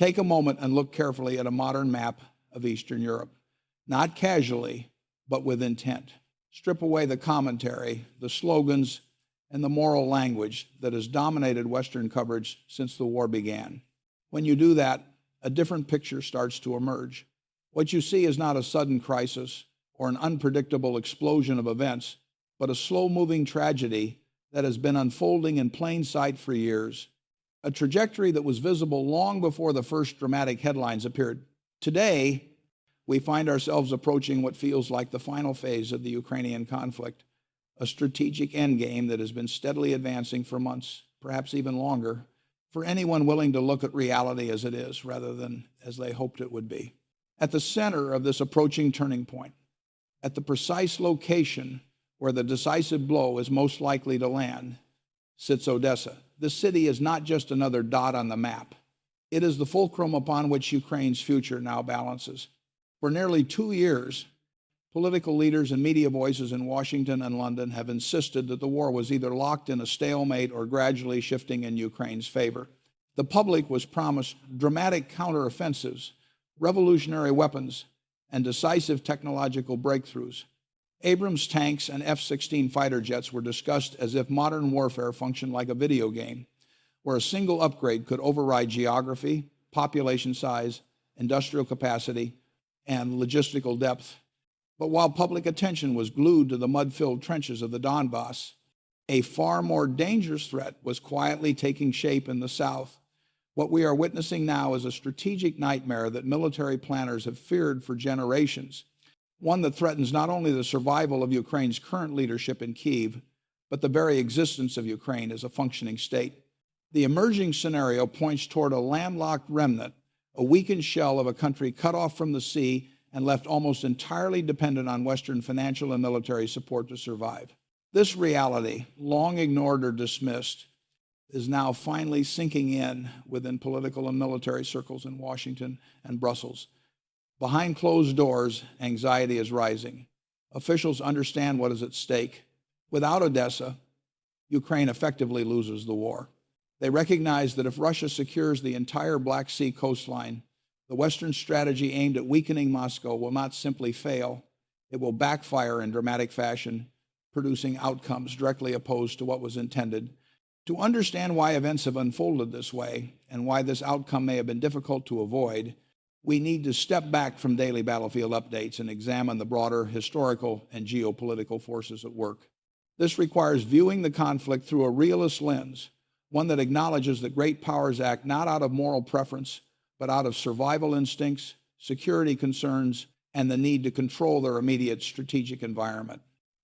Take a moment and look carefully at a modern map of Eastern Europe, not casually, but with intent. Strip away the commentary, the slogans, and the moral language that has dominated Western coverage since the war began. When you do that, a different picture starts to emerge. What you see is not a sudden crisis or an unpredictable explosion of events, but a slow-moving tragedy that has been unfolding in plain sight for years, a trajectory that was visible long before the first dramatic headlines appeared. Today, we find ourselves approaching what feels like the final phase of the Ukrainian conflict, a strategic endgame that has been steadily advancing for months, perhaps even longer, for anyone willing to look at reality as it is rather than as they hoped it would be. At the center of this approaching turning point, at the precise location where the decisive blow is most likely to land, sits Odesa. This city is not just another dot on the map. It is the fulcrum upon which Ukraine's future now balances. For nearly 2 years, political leaders and media voices in Washington and London have insisted that the war was either locked in a stalemate or gradually shifting in Ukraine's favor. The public was promised dramatic counteroffensives, revolutionary weapons, and decisive technological breakthroughs. Abrams tanks and F-16 fighter jets were discussed as if modern warfare functioned like a video game, where a single upgrade could override geography, population size, industrial capacity, and logistical depth. But while public attention was glued to the mud-filled trenches of the Donbass, a far more dangerous threat was quietly taking shape in the south. What we are witnessing now is a strategic nightmare that military planners have feared for generations, one that threatens not only the survival of Ukraine's current leadership in Kyiv, but the very existence of Ukraine as a functioning state. The emerging scenario points toward a landlocked remnant, a weakened shell of a country cut off from the sea and left almost entirely dependent on Western financial and military support to survive. This reality, long ignored or dismissed, is now finally sinking in within political and military circles in Washington and Brussels. Behind closed doors, anxiety is rising. Officials understand what is at stake. Without Odesa, Ukraine effectively loses the war. They recognize that if Russia secures the entire Black Sea coastline, the Western strategy aimed at weakening Moscow will not simply fail, it will backfire in dramatic fashion, producing outcomes directly opposed to what was intended. To understand why events have unfolded this way and why this outcome may have been difficult to avoid, we need to step back from daily battlefield updates and examine the broader historical and geopolitical forces at work. This requires viewing the conflict through a realist lens, one that acknowledges that great powers act not out of moral preference, but out of survival instincts, security concerns, and the need to control their immediate strategic environment.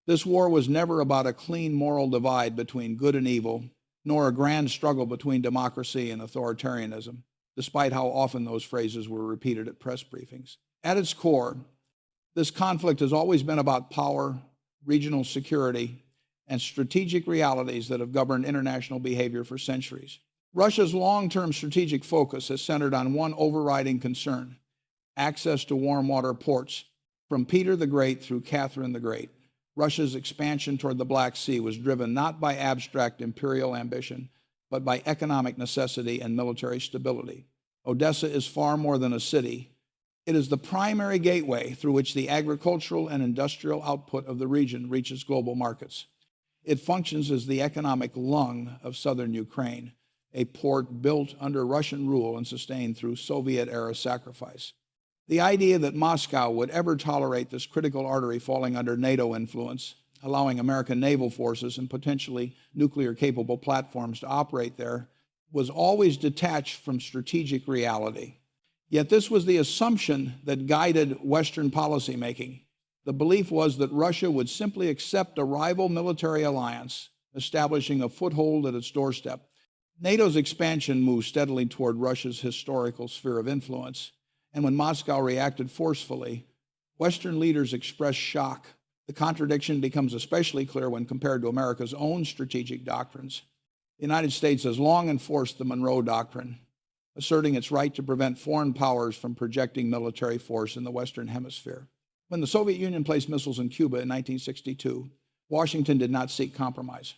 This war was never about a clean moral divide between good and evil, nor a grand struggle between democracy and authoritarianism, despite how often those phrases were repeated at press briefings. At its core, this conflict has always been about power, regional security, and strategic realities that have governed international behavior for centuries. Russia's long-term strategic focus has centered on one overriding concern: access to warm water ports. From Peter the Great through Catherine the Great, Russia's expansion toward the Black Sea was driven not by abstract imperial ambition, but by economic necessity and military stability. Odesa is far more than a city. It is the primary gateway through which the agricultural and industrial output of the region reaches global markets. It functions as the economic lung of southern Ukraine, a port built under Russian rule and sustained through Soviet-era sacrifice. The idea that Moscow would ever tolerate this critical artery falling under NATO influence, allowing American naval forces and potentially nuclear-capable platforms to operate there, was always detached from strategic reality. Yet this was the assumption that guided Western policymaking. The belief was that Russia would simply accept a rival military alliance, establishing a foothold at its doorstep. NATO's expansion moved steadily toward Russia's historical sphere of influence, and when Moscow reacted forcefully, Western leaders expressed shock. The contradiction becomes especially clear when compared to America's own strategic doctrines. The United States has long enforced the Monroe Doctrine, asserting its right to prevent foreign powers from projecting military force in the Western Hemisphere. When the Soviet Union placed missiles in Cuba in 1962, Washington did not seek compromise.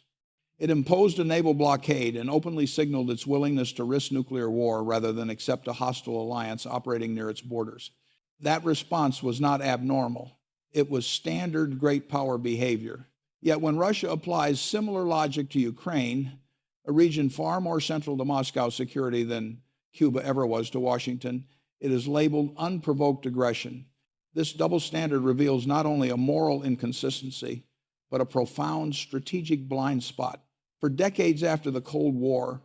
It imposed a naval blockade and openly signaled its willingness to risk nuclear war rather than accept a hostile alliance operating near its borders. That response was not abnormal. It was standard great power behavior. Yet when Russia applies similar logic to Ukraine, a region far more central to Moscow's security than Cuba ever was to Washington, it is labeled unprovoked aggression. This double standard reveals not only a moral inconsistency, but a profound strategic blind spot. For decades after the Cold War,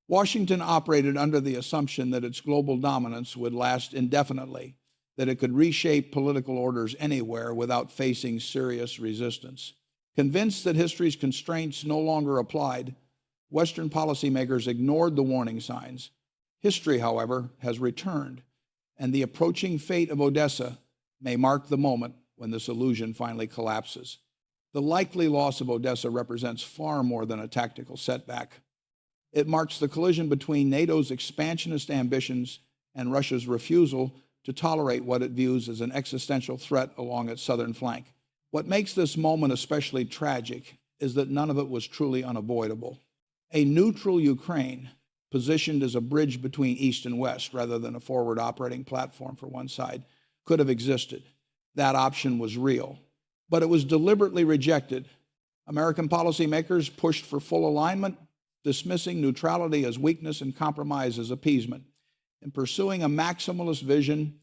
Washington operated under the assumption that its global dominance would last indefinitely, that it could reshape political orders anywhere without facing serious resistance. Convinced that history's constraints no longer applied, Western policymakers ignored the warning signs. History, however, has returned, and the approaching fate of Odesa may mark the moment when this illusion finally collapses. The likely loss of Odesa represents far more than a tactical setback. It marks the collision between NATO's expansionist ambitions and Russia's refusal to tolerate what it views as an existential threat along its southern flank. What makes this moment especially tragic is that none of it was truly unavoidable. A neutral Ukraine, positioned as a bridge between East and West rather than a forward operating platform for one side, could have existed. That option was real, but it was deliberately rejected. American policymakers pushed for full alignment, dismissing neutrality as weakness and compromise as appeasement. In pursuing a maximalist vision,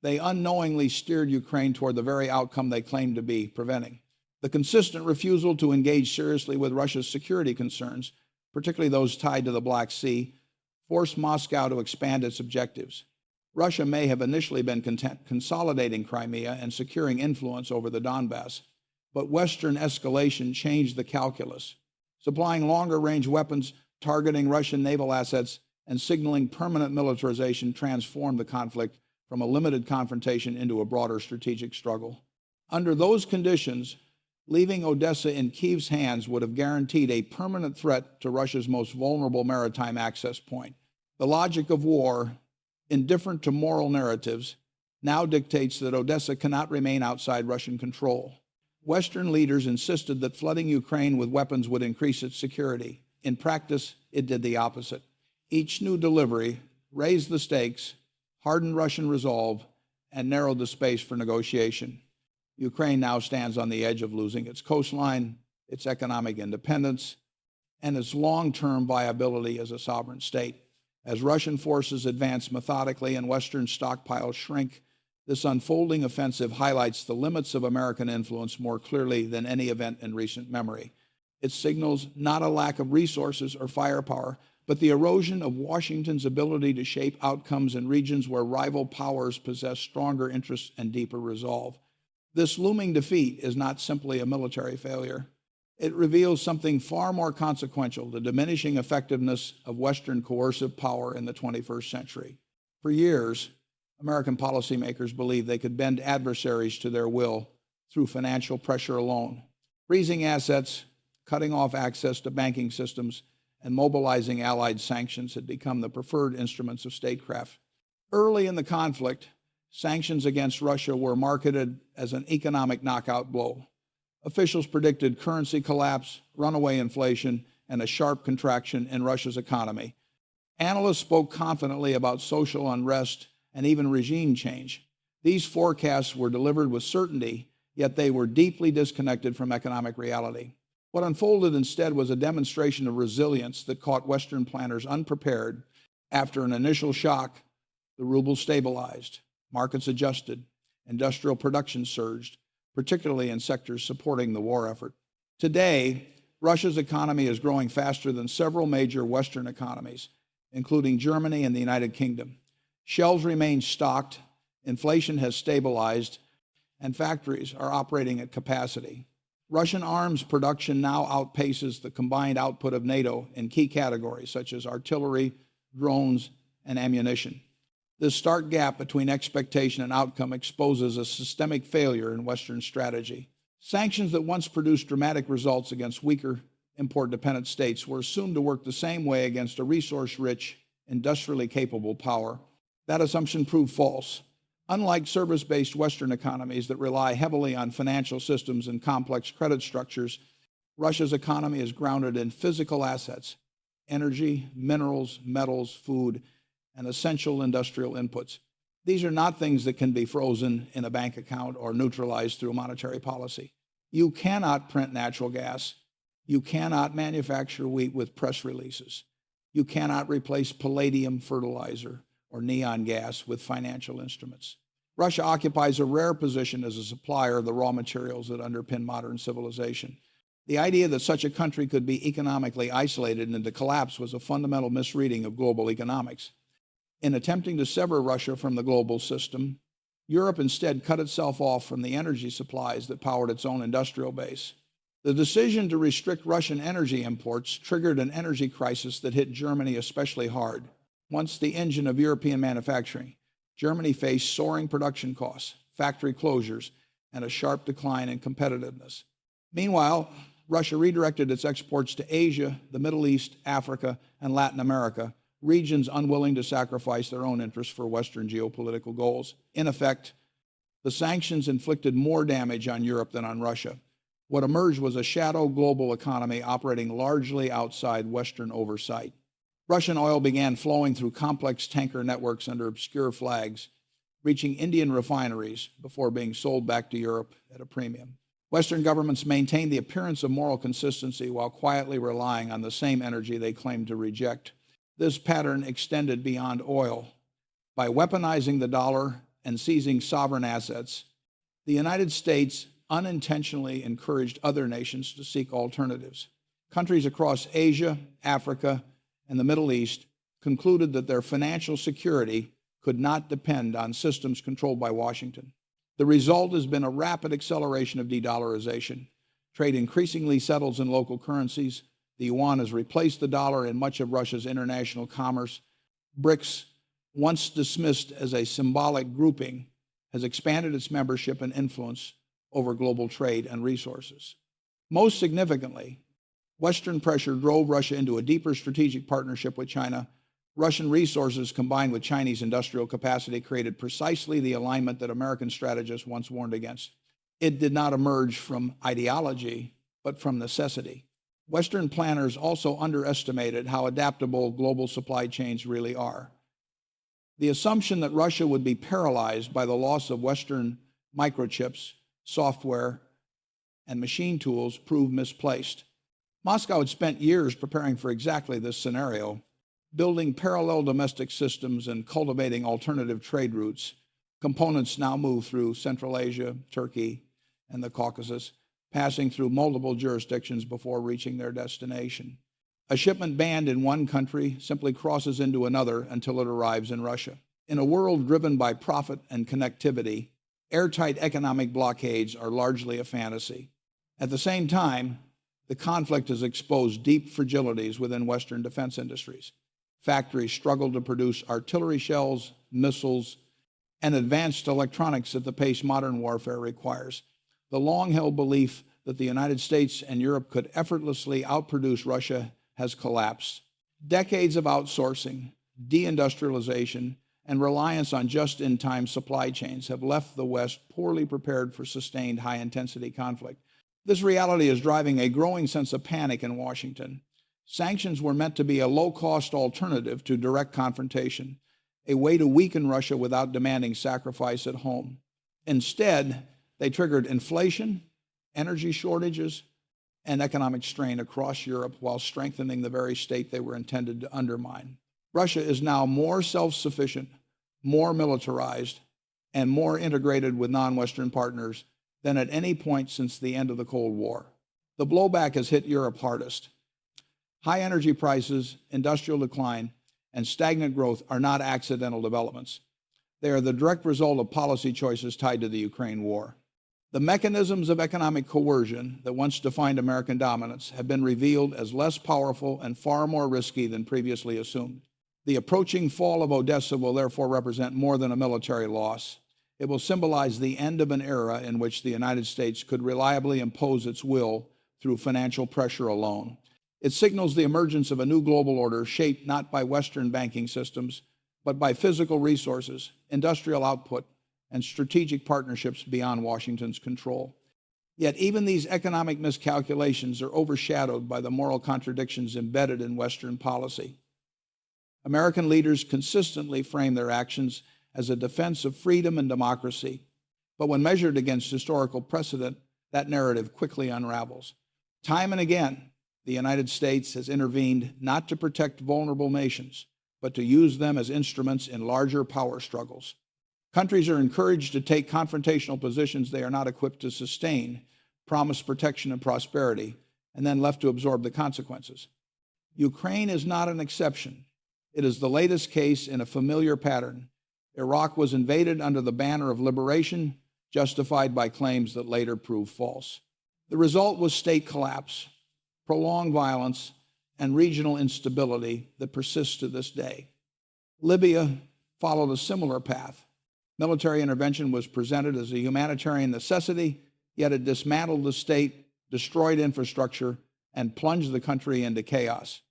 they unknowingly steered Ukraine toward the very outcome they claimed to be preventing. The consistent refusal to engage seriously with Russia's security concerns, particularly those tied to the Black Sea, forced Moscow to expand its objectives. Russia may have initially been content consolidating Crimea and securing influence over the Donbass, but Western escalation changed the calculus. Supplying longer-range weapons, targeting Russian naval assets, and signaling permanent militarization transformed the conflict from a limited confrontation into a broader strategic struggle. Under those conditions, leaving Odesa in Kyiv's hands would have guaranteed a permanent threat to Russia's most vulnerable maritime access point. The logic of war, indifferent to moral narratives, now dictates that Odesa cannot remain outside Russian control. Western leaders insisted that flooding Ukraine with weapons would increase its security. In practice, it did the opposite. Each new delivery raised the stakes, hardened Russian resolve, and narrowed the space for negotiation. Ukraine now stands on the edge of losing its coastline, its economic independence, and its long-term viability as a sovereign state. As Russian forces advance methodically and Western stockpiles shrink, this unfolding offensive highlights the limits of American influence more clearly than any event in recent memory. It signals not a lack of resources or firepower, but the erosion of Washington's ability to shape outcomes in regions where rival powers possess stronger interests and deeper resolve. This looming defeat is not simply a military failure. It reveals something far more consequential, the diminishing effectiveness of Western coercive power in the 21st century. For years, American policymakers believed they could bend adversaries to their will through financial pressure alone. Freezing assets, cutting off access to banking systems, and mobilizing allied sanctions had become the preferred instruments of statecraft. Early in the conflict, sanctions against Russia were marketed as an economic knockout blow. Officials predicted currency collapse, runaway inflation, and a sharp contraction in Russia's economy. Analysts spoke confidently about social unrest and even regime change. These forecasts were delivered with certainty, yet they were deeply disconnected from economic reality. What unfolded instead was a demonstration of resilience that caught Western planners unprepared. After an initial shock, the ruble stabilized, markets adjusted, industrial production surged, particularly in sectors supporting the war effort. Today, Russia's economy is growing faster than several major Western economies, including Germany and the United Kingdom. Shelves remain stocked, inflation has stabilized, and factories are operating at capacity. Russian arms production now outpaces the combined output of NATO in key categories such as artillery, drones, and ammunition. This stark gap between expectation and outcome exposes a systemic failure in Western strategy. Sanctions that once produced dramatic results against weaker, import-dependent states were assumed to work the same way against a resource-rich, industrially capable power. That assumption proved false. Unlike service-based Western economies that rely heavily on financial systems and complex credit structures, Russia's economy is grounded in physical assets, energy, minerals, metals, food, and essential industrial inputs. These are not things that can be frozen in a bank account or neutralized through monetary policy. You cannot print natural gas. You cannot manufacture wheat with press releases. You cannot replace palladium fertilizer or neon gas with financial instruments. Russia occupies a rare position as a supplier of the raw materials that underpin modern civilization. The idea that such a country could be economically isolated and to collapse was a fundamental misreading of global economics. In attempting to sever Russia from the global system, Europe instead cut itself off from the energy supplies that powered its own industrial base. The decision to restrict Russian energy imports triggered an energy crisis that hit Germany especially hard. Once the engine of European manufacturing, Germany faced soaring production costs, factory closures, and a sharp decline in competitiveness. Meanwhile, Russia redirected its exports to Asia, the Middle East, Africa, and Latin America, regions unwilling to sacrifice their own interests for Western geopolitical goals. In effect, the sanctions inflicted more damage on Europe than on Russia. What emerged was a shadow global economy operating largely outside Western oversight. Russian oil began flowing through complex tanker networks under obscure flags, reaching Indian refineries before being sold back to Europe at a premium. Western governments maintained the appearance of moral consistency while quietly relying on the same energy they claimed to reject. This pattern extended beyond oil. By weaponizing the dollar and seizing sovereign assets, the United States unintentionally encouraged other nations to seek alternatives. Countries across Asia, Africa, and the Middle East concluded that their financial security could not depend on systems controlled by Washington. The result has been a rapid acceleration of de-dollarization. Trade increasingly settles in local currencies. The yuan has replaced the dollar in much of Russia's international commerce. BRICS, once dismissed as a symbolic grouping, has expanded its membership and influence over global trade and resources. Most significantly, Western pressure drove Russia into a deeper strategic partnership with China. Russian resources combined with Chinese industrial capacity created precisely the alignment that American strategists once warned against. It did not emerge from ideology, but from necessity. Western planners also underestimated how adaptable global supply chains really are. The assumption that Russia would be paralyzed by the loss of Western microchips, software, and machine tools proved misplaced. Moscow had spent years preparing for exactly this scenario, building parallel domestic systems and cultivating alternative trade routes. Components now move through Central Asia, Turkey, and the Caucasus, passing through multiple jurisdictions before reaching their destination. A shipment banned in one country simply crosses into another until it arrives in Russia. In a world driven by profit and connectivity, airtight economic blockades are largely a fantasy. At the same time, the conflict has exposed deep fragilities within Western defense industries. Factories struggle to produce artillery shells, missiles, and advanced electronics at the pace modern warfare requires. The long-held belief that the United States and Europe could effortlessly outproduce Russia has collapsed. Decades of outsourcing, deindustrialization, and reliance on just-in-time supply chains have left the West poorly prepared for sustained high-intensity conflict. This reality is driving a growing sense of panic in Washington. Sanctions were meant to be a low-cost alternative to direct confrontation, a way to weaken Russia without demanding sacrifice at home. Instead, they triggered inflation, energy shortages, and economic strain across Europe while strengthening the very state they were intended to undermine. Russia is now more self-sufficient, more militarized, and more integrated with non-Western partners than at any point since the end of the Cold War. The blowback has hit Europe hardest. High energy prices, industrial decline, and stagnant growth are not accidental developments. They are the direct result of policy choices tied to the Ukraine war. The mechanisms of economic coercion that once defined American dominance have been revealed as less powerful and far more risky than previously assumed. The approaching fall of Odesa will therefore represent more than a military loss. It will symbolize the end of an era in which the United States could reliably impose its will through financial pressure alone. It signals the emergence of a new global order shaped not by Western banking systems, but by physical resources, industrial output, and strategic partnerships beyond Washington's control. Yet even these economic miscalculations are overshadowed by the moral contradictions embedded in Western policy. American leaders consistently frame their actions as a defense of freedom and democracy, but when measured against historical precedent, that narrative quickly unravels. Time and again, the United States has intervened not to protect vulnerable nations, but to use them as instruments in larger power struggles. Countries are encouraged to take confrontational positions they are not equipped to sustain, promise protection and prosperity, and then left to absorb the consequences. Ukraine is not an exception. It is the latest case in a familiar pattern. Iraq was invaded under the banner of liberation, justified by claims that later proved false. The result was state collapse, prolonged violence, and regional instability that persists to this day. Libya followed a similar path. Military intervention was presented as a humanitarian necessity, yet it dismantled the state, destroyed infrastructure, and plunged the country into chaos.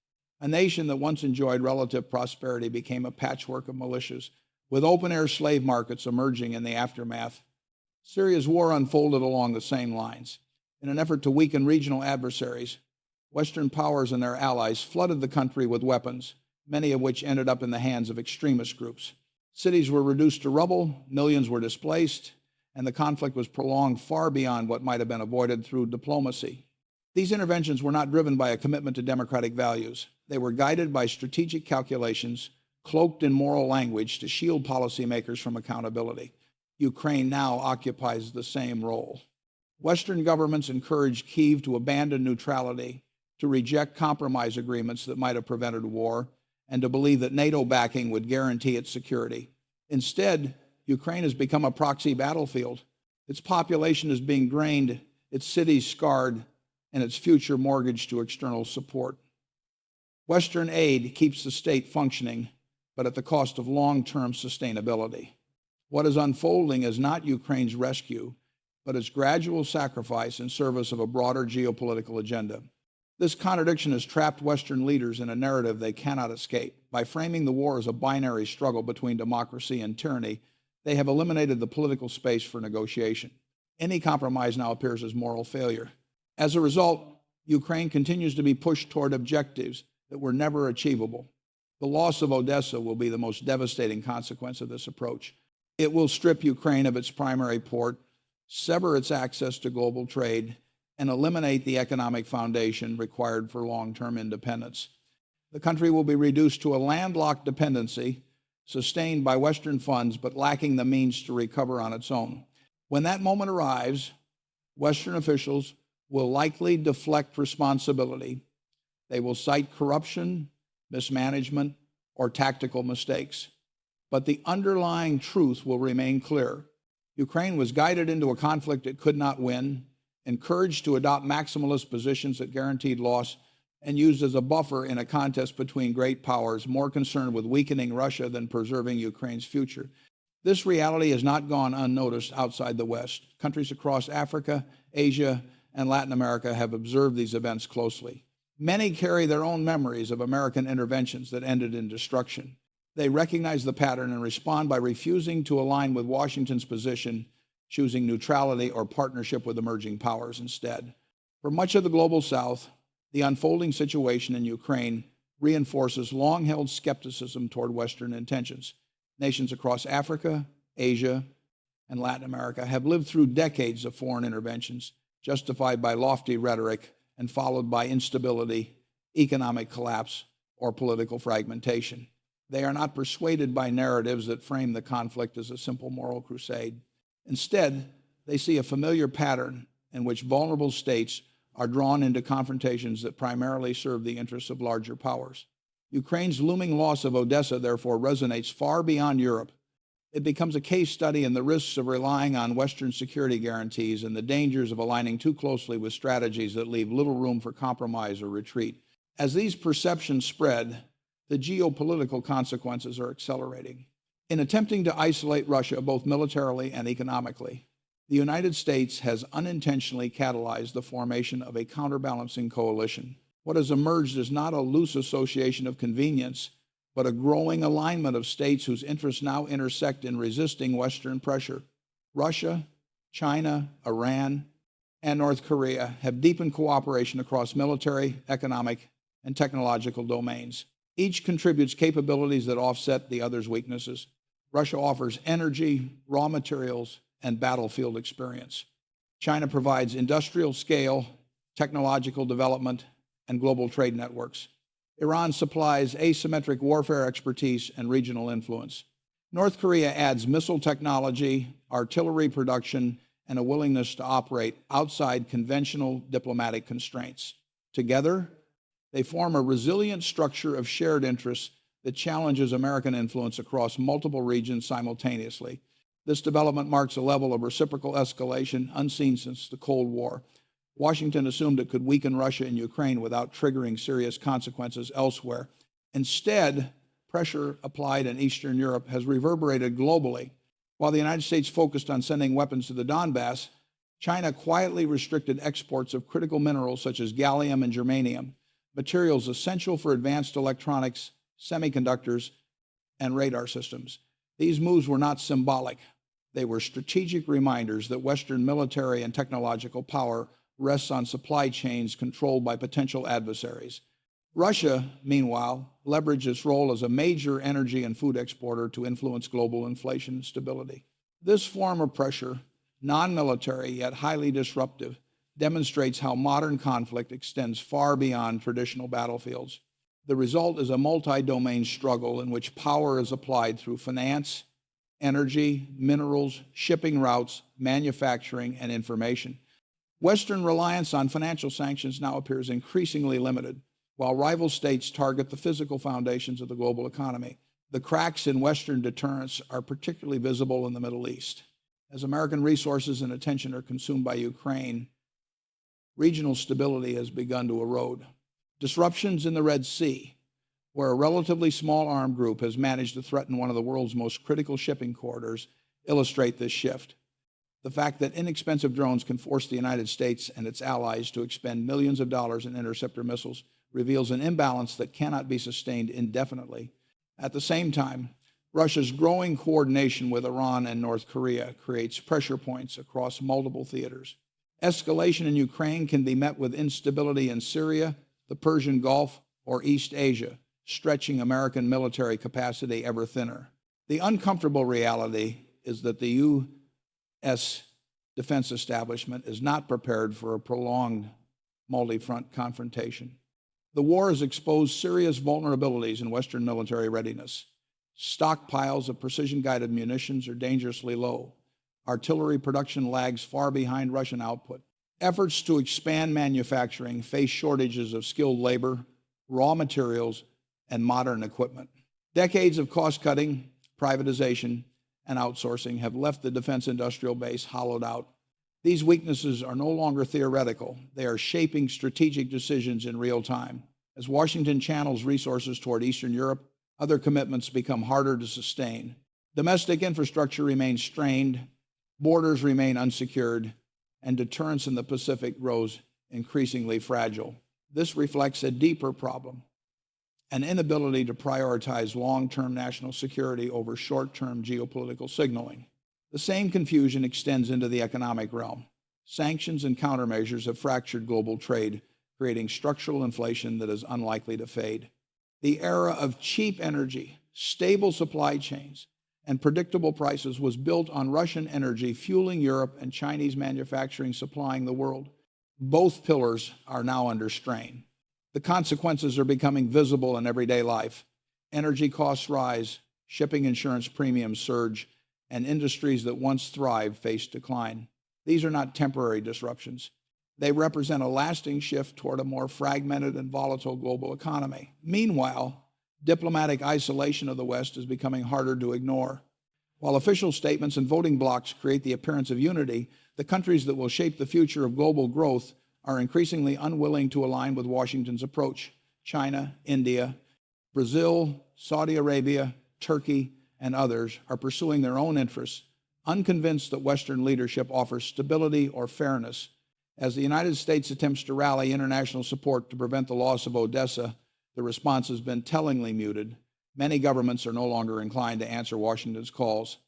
A nation that once enjoyed relative prosperity became a patchwork of militias, with open-air slave markets emerging in the aftermath. Syria's war unfolded along the same lines. In an effort to weaken regional adversaries, Western powers and their allies flooded the country with weapons, many of which ended up in the hands of extremist groups. Cities were reduced to rubble, millions were displaced, and the conflict was prolonged far beyond what might have been avoided through diplomacy. These interventions were not driven by a commitment to democratic values. They were guided by strategic calculations, cloaked in moral language to shield policymakers from accountability. Ukraine now occupies the same role. Western governments encouraged Kyiv to abandon neutrality, to reject compromise agreements that might have prevented war, and to believe that NATO backing would guarantee its security. Instead, Ukraine has become a proxy battlefield. Its population is being drained, its cities scarred, and its future mortgaged to external support. Western aid keeps the state functioning, but at the cost of long-term sustainability. What is unfolding is not Ukraine's rescue, but its gradual sacrifice in service of a broader geopolitical agenda. This contradiction has trapped Western leaders in a narrative they cannot escape. By framing the war as a binary struggle between democracy and tyranny, they have eliminated the political space for negotiation. Any compromise now appears as moral failure. As a result, Ukraine continues to be pushed toward objectives that were never achievable. The loss of Odesa will be the most devastating consequence of this approach. It will strip Ukraine of its primary port, sever its access to global trade, and eliminate the economic foundation required for long-term independence. The country will be reduced to a landlocked dependency, sustained by Western funds, but lacking the means to recover on its own. When that moment arrives, Western officials will likely deflect responsibility. They will cite corruption, mismanagement, or tactical mistakes. But the underlying truth will remain clear. Ukraine was guided into a conflict it could not win, encouraged to adopt maximalist positions that guaranteed loss, and used as a buffer in a contest between great powers more concerned with weakening Russia than preserving Ukraine's future. This reality has not gone unnoticed outside the West. Countries across Africa, Asia, and Latin America have observed these events closely. Many carry their own memories of American interventions that ended in destruction. They recognize the pattern and respond by refusing to align with Washington's position, choosing neutrality or partnership with emerging powers instead. For much of the global South, the unfolding situation in Ukraine reinforces long-held skepticism toward Western intentions. Nations across Africa, Asia, and Latin America have lived through decades of foreign interventions, justified by lofty rhetoric and followed by instability, economic collapse, or political fragmentation. They are not persuaded by narratives that frame the conflict as a simple moral crusade. Instead, they see a familiar pattern in which vulnerable states are drawn into confrontations that primarily serve the interests of larger powers. Ukraine's looming loss of Odesa, therefore, resonates far beyond Europe. It becomes a case study in the risks of relying on Western security guarantees and the dangers of aligning too closely with strategies that leave little room for compromise or retreat. As these perceptions spread, the geopolitical consequences are accelerating. In attempting to isolate Russia both militarily and economically, the United States has unintentionally catalyzed the formation of a counterbalancing coalition. What has emerged is not a loose association of convenience, but a growing alignment of states whose interests now intersect in resisting Western pressure. Russia, China, Iran, and North Korea have deepened cooperation across military, economic, and technological domains. Each contributes capabilities that offset the other's weaknesses. Russia offers energy, raw materials, and battlefield experience. China provides industrial scale, technological development, and global trade networks. Iran supplies asymmetric warfare expertise and regional influence. North Korea adds missile technology, artillery production, and a willingness to operate outside conventional diplomatic constraints. Together, they form a resilient structure of shared interests that challenges American influence across multiple regions simultaneously. This development marks a level of reciprocal escalation unseen since the Cold War. Washington assumed it could weaken Russia and Ukraine without triggering serious consequences elsewhere. Instead, pressure applied in Eastern Europe has reverberated globally. While the United States focused on sending weapons to the Donbass, China quietly restricted exports of critical minerals such as gallium and germanium, materials essential for advanced electronics, semiconductors, and radar systems. These moves were not symbolic. They were strategic reminders that Western military and technological power rests on supply chains controlled by potential adversaries. Russia, meanwhile, leveraged its role as a major energy and food exporter to influence global inflation and stability. This form of pressure, non-military yet highly disruptive, demonstrates how modern conflict extends far beyond traditional battlefields. The result is a multi-domain struggle in which power is applied through finance, energy, minerals, shipping routes, manufacturing, and information. Western reliance on financial sanctions now appears increasingly limited, while rival states target the physical foundations of the global economy. The cracks in Western deterrence are particularly visible in the Middle East. As American resources and attention are consumed by Ukraine, regional stability has begun to erode. Disruptions in the Red Sea, where a relatively small armed group has managed to threaten one of the world's most critical shipping corridors, illustrate this shift. The fact that inexpensive drones can force the United States and its allies to expend millions of dollars in interceptor missiles reveals an imbalance that cannot be sustained indefinitely. At the same time, Russia's growing coordination with Iran and North Korea creates pressure points across multiple theaters. Escalation in Ukraine can be met with instability in Syria, the Persian Gulf, or East Asia, stretching American military capacity ever thinner. The uncomfortable reality is that the U.S. defense establishment is not prepared for a prolonged multi-front confrontation. The war has exposed serious vulnerabilities in Western military readiness. Stockpiles of precision-guided munitions are dangerously low. Artillery production lags far behind Russian output. Efforts to expand manufacturing face shortages of skilled labor, raw materials, and modern equipment. Decades of cost-cutting, privatization, and outsourcing have left the defense industrial base hollowed out. These weaknesses are no longer theoretical. They are shaping strategic decisions in real time. As Washington channels resources toward Eastern Europe, other commitments become harder to sustain. Domestic infrastructure remains strained, borders remain unsecured, and deterrence in the Pacific grows increasingly fragile. This reflects a deeper problem, an inability to prioritize long-term national security over short-term geopolitical signaling. The same confusion extends into the economic realm. Sanctions and countermeasures have fractured global trade, creating structural inflation that is unlikely to fade. The era of cheap energy, stable supply chains, and predictable prices was built on Russian energy fueling Europe and Chinese manufacturing supplying the world. Both pillars are now under strain. The consequences are becoming visible in everyday life. Energy costs rise, shipping insurance premiums surge, and industries that once thrived face decline. These are not temporary disruptions. They represent a lasting shift toward a more fragmented and volatile global economy. Meanwhile, diplomatic isolation of the West is becoming harder to ignore. While official statements and voting blocs create the appearance of unity, the countries that will shape the future of global growth are increasingly unwilling to align with Washington's approach. China, India, Brazil, Saudi Arabia, Turkey, and others are pursuing their own interests, unconvinced that Western leadership offers stability or fairness. As the United States attempts to rally international support to prevent the loss of Odesa, the response has been tellingly muted. Many governments are no longer inclined to answer Washington's calls.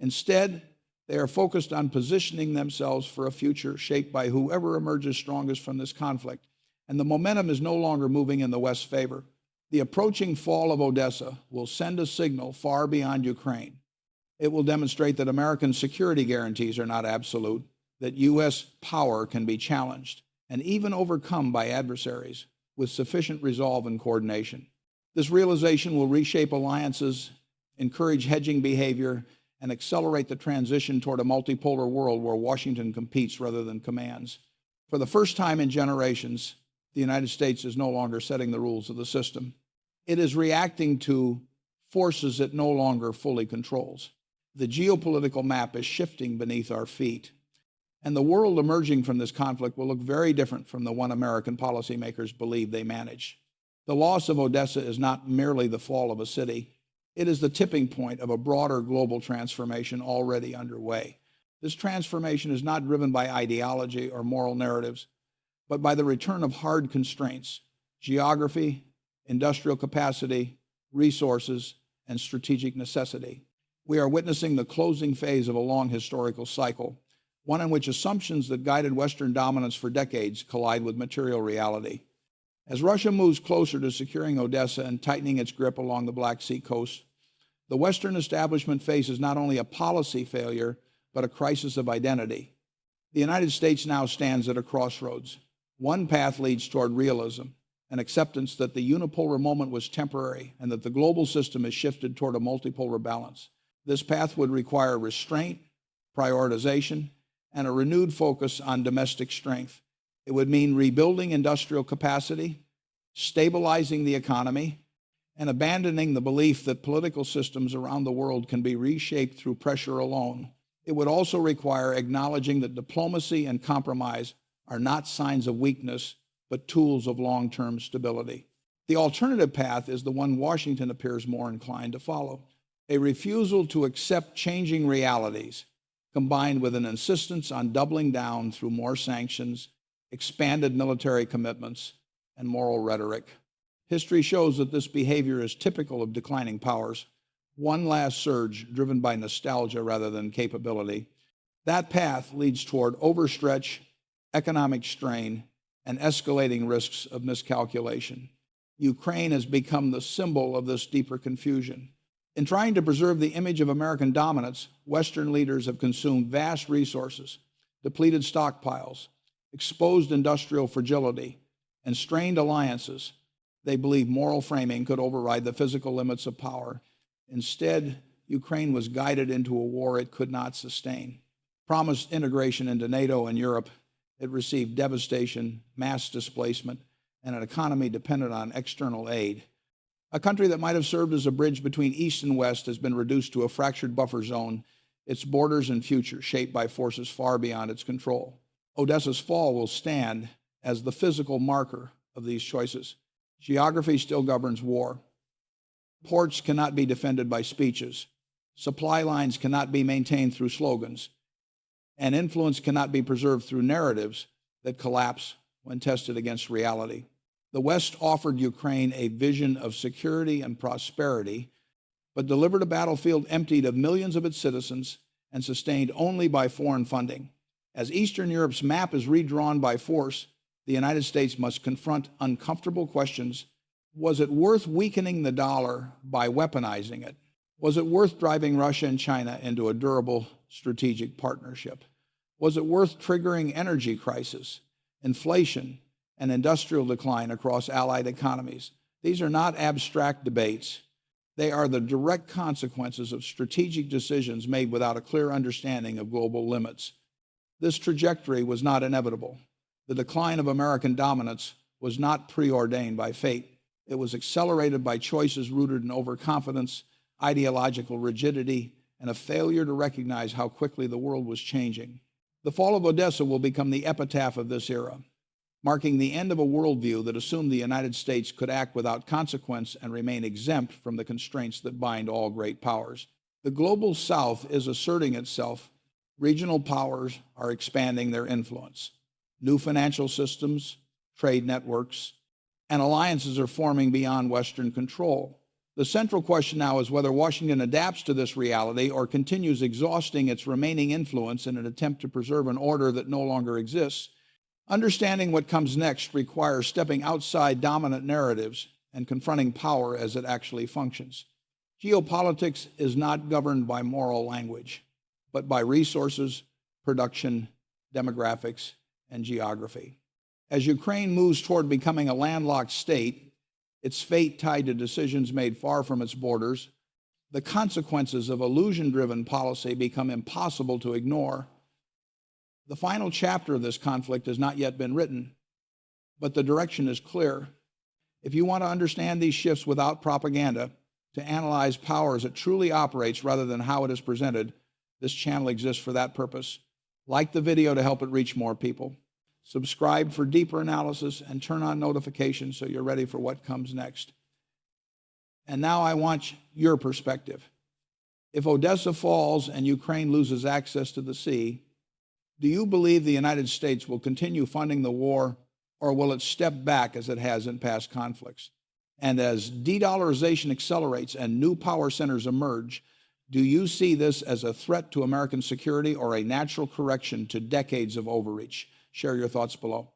Instead, They are focused on positioning themselves for a future shaped by whoever emerges strongest from this conflict, and the momentum is no longer moving in the West's favor. The approaching fall of Odesa will send a signal far beyond Ukraine. It will demonstrate that American security guarantees are not absolute, that U.S. power can be challenged and even overcome by adversaries with sufficient resolve and coordination. This realization will reshape alliances, encourage hedging behavior, and accelerate the transition toward a multipolar world where Washington competes rather than commands. For the first time in generations, the United States is no longer setting the rules of the system. It is reacting to forces it no longer fully controls. The geopolitical map is shifting beneath our feet, and the world emerging from this conflict will look very different from the one American policymakers believe they manage. The loss of Odesa is not merely the fall of a city. It is the tipping point of a broader global transformation already underway. This transformation is not driven by ideology or moral narratives, but by the return of hard constraints: geography, industrial capacity, resources, and strategic necessity. We are witnessing the closing phase of a long historical cycle, one in which assumptions that guided Western dominance for decades collide with material reality. As Russia moves closer to securing Odesa and tightening its grip along the Black Sea coast, the Western establishment faces not only a policy failure, but a crisis of identity. The United States now stands at a crossroads. One path leads toward realism, an acceptance that the unipolar moment was temporary and that the global system is shifted toward a multipolar balance. This path would require restraint, prioritization, and a renewed focus on domestic strength. It would mean rebuilding industrial capacity, stabilizing the economy, and abandoning the belief that political systems around the world can be reshaped through pressure alone. It would also require acknowledging that diplomacy and compromise are not signs of weakness, but tools of long-term stability. The alternative path is the one Washington appears more inclined to follow: a refusal to accept changing realities, combined with an insistence on doubling down through more sanctions, expanded military commitments, and moral rhetoric. History shows that this behavior is typical of declining powers, one last surge driven by nostalgia rather than capability. That path leads toward overstretch, economic strain, and escalating risks of miscalculation. Ukraine has become the symbol of this deeper confusion. In trying to preserve the image of American dominance, Western leaders have consumed vast resources, depleted stockpiles, exposed industrial fragility, and strained alliances. They believe moral framing could override the physical limits of power. Instead, Ukraine was guided into a war it could not sustain. Promised integration into NATO and Europe, it received devastation, mass displacement, and an economy dependent on external aid. A country that might have served as a bridge between East and West has been reduced to a fractured buffer zone, its borders and future shaped by forces far beyond its control. Odesa's fall will stand as the physical marker of these choices. Geography still governs war. Ports cannot be defended by speeches. Supply lines cannot be maintained through slogans. And influence cannot be preserved through narratives that collapse when tested against reality. The West offered Ukraine a vision of security and prosperity, but delivered a battlefield emptied of millions of its citizens and sustained only by foreign funding. As Eastern Europe's map is redrawn by force, the United States must confront uncomfortable questions. Was it worth weakening the dollar by weaponizing it? Was it worth driving Russia and China into a durable strategic partnership? Was it worth triggering energy crisis, inflation, and industrial decline across allied economies? These are not abstract debates. They are the direct consequences of strategic decisions made without a clear understanding of global limits. This trajectory was not inevitable. The decline of American dominance was not preordained by fate. It was accelerated by choices rooted in overconfidence, ideological rigidity, and a failure to recognize how quickly the world was changing. The fall of Odesa will become the epitaph of this era, marking the end of a worldview that assumed the United States could act without consequence and remain exempt from the constraints that bind all great powers. The global South is asserting itself. Regional powers are expanding their influence. New financial systems, trade networks, and alliances are forming beyond Western control. The central question now is whether Washington adapts to this reality or continues exhausting its remaining influence in an attempt to preserve an order that no longer exists. Understanding what comes next requires stepping outside dominant narratives and confronting power as it actually functions. Geopolitics is not governed by moral language, but by resources, production, demographics, and geography. As Ukraine moves toward becoming a landlocked state, its fate tied to decisions made far from its borders, the consequences of illusion-driven policy become impossible to ignore. The final chapter of this conflict has not yet been written, but the direction is clear. If you want to understand these shifts without propaganda, to analyze power as it truly operates rather than how it is presented, this channel exists for that purpose. Like the video to help it reach more people. Subscribe for deeper analysis and turn on notifications so you're ready for what comes next. And now I want your perspective. If Odesa falls and Ukraine loses access to the sea, do you believe the United States will continue funding the war, or will it step back as it has in past conflicts? And as de-dollarization accelerates and new power centers emerge, do you see this as a threat to American security or a natural correction to decades of overreach? Share your thoughts below.